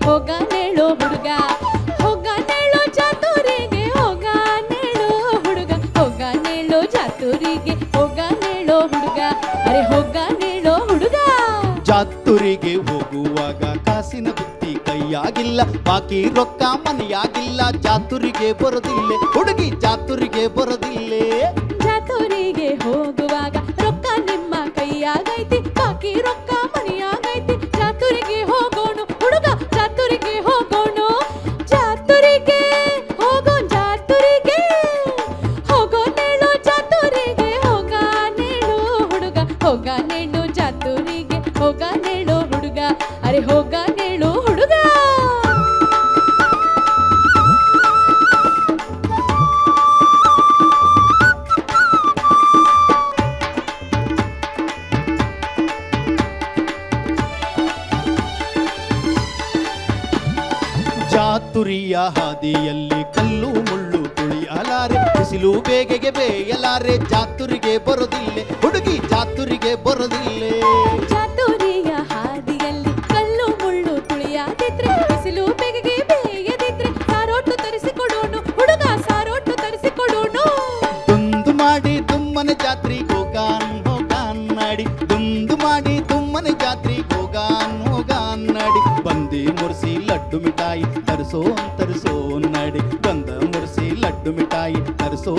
ಹೋಗಾನೇಳೋ ಹುಡುಗ ಹೋಗಾನೇಳೋ ಜಾತೂರಿಗೆ ಹೋಗಾನೇಳೋ ಹುಡುಗ ಹೋಗಾನೇಳೋ ಜಾತೂರಿಗೆ ಹೋಗಾನೇಳೋ ಹುಡುಗ ಅರೆ ಹೋಗಾನೇಳೋ ಹುಡುಗ ಜಾತೂರಿಗೆ ಹೋಗುವಾಗ ಕಾಸಿನ ಬುತ್ತಿ ಕೈಯಾಗಿಲ್ಲ ಬಾಕಿ ರೊಕ್ಕ ಮನೆಯಾಗಿಲ್ಲ ಜಾತೂರಿಗೆ ಬರೋದಿಲ್ಲ ಹುಡುಗಿ ಜಾತೂರಿಗೆ ಬರೋದಿಲ್ಲೇ ಜಾತೂರಿಗೆ ಹೋಗುವಾಗ ರೊಕ್ಕ ನಿಮ್ಮ ಕೈಯಾಗೈತಿ ಬಾಕಿ ರೊಕ್ಕ ಮನೆಯಾಗೈತಿ ಜಾತೂರಿಗೆ ಹೋಗೋಣ ಹುಡುಗ ಜಾತೂರಿಗೆ ಹೋಗೋಣ ಜಾತೂರಿಗೆ ಹೋಗೋ ಜಾತೂರಿಗೆ ಹೋಗೋನೇಳೋ ಜಾತೂರಿಗೆ ಹೋಗಾನೇಳೋ ಹುಡುಗ ಹೋಗಾನೇಳೋ ಜಾತೂರಿಗೆ ಹೋಗಾನೇಳೋ ಹುಡುಗ ಅರೆ ಹೋಗಾನೇಳೋ ಹುಡುಗ ಜಾತುರಿಯ ಹಾದಿಯಲ್ಲಿ ಕಲ್ಲು ಮುಳ್ಳು ತುಳಿಯಲಾರೆ ಬಿಸಿಲು ಬೇಗೆಗೆ ಬೇಯಲಾರೆ ಜಾತುರಿಗೆ ಬರೋದಿಲ್ಲ ಹುಡುಗಿ ಜಾತುರಿಗೆ ಬರೋದಿಲ್ಲೇ ಜಾತೂರಿಯ ಹಾದಿಯಲ್ಲಿ ಕಲ್ಲು ಮುಳ್ಳು ತುಳಿಯಾದಿದ್ರೆ ಬಿಸಿಲು ಬೇಗೆಗೆ ಬೇಯದಿದ್ರೆ ಸಾರೋಟು ತರಿಸಿಕೊಡೋಣ ಹುಡುಗ ಸಾರೋಟು ತರಿಸಿಕೊಡೋಣ ದುಂದು ಮಾಡಿ ದುಮ್ಮನೆ ಜಾತ್ರಿ ಹೋಗಾನ್ ನಾಡಿ ದುಂದು ಮಾಡಿ ದುಮ್ಮನೆ ಜಾತ್ರಿ ಹೋಗಾನ್ ನಾಡಿ ಬಂದಿ ಮುರ್ಸಿ ಲಡ್ಡು ಮಿಠಾಯಿ ತರಿಸೋ ನಾಡಿ ಬಂದ ಮುರ್ಸಿ ಲಡ್ಡು ಮಿಠಾಯಿ ತರಿಸೋ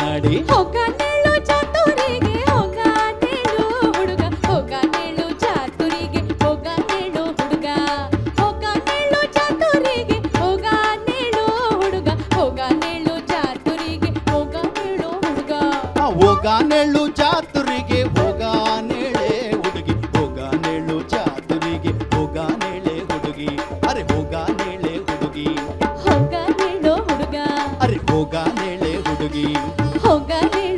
ನಾಡಿ ಹೋಗಾನೇಳೋ ಜಾತೂರಿಗೆ ಹೋಗಾನೇಳೋ ಹುಡುಗ ಹೋಗಾನೇಳೋ ಜಾತೂರಿಗೆ ಹೋಗಾನೇಳೋ ಹುಡುಗ ಹೋಗಾನೇಳೋ ಜಾತೂರಿಗೆ ಹೋಗಾನೇಳೋ ಹುಡುಗ ಹೋಗಾನೇಳೋ ಜಾತೂರಿಗೆ ಹೋಗಾನೇಳೋ ಹುಡುಗ ಹೋಗಾನೇಳು ಜಾತುರಿಗೆ ಹೋಗಾನೇಳೆ ಹುಡುಗಿ ಹೋಗಾನೇಳು ಜಾತುರಿಗೆ ಹೋಗಾನೇಳೆ ಹುಡುಗಿ ಅರೆ ಹೋಗಾನೇಳೆ ಹುಡುಗಿ ಹೋಗಾನೇಳೋ ಹುಡುಗ ಅರೆ ಹೋಗಾನೇಳೆ ಹುಡುಗಿ ಹೋಗಾನೇಳೋ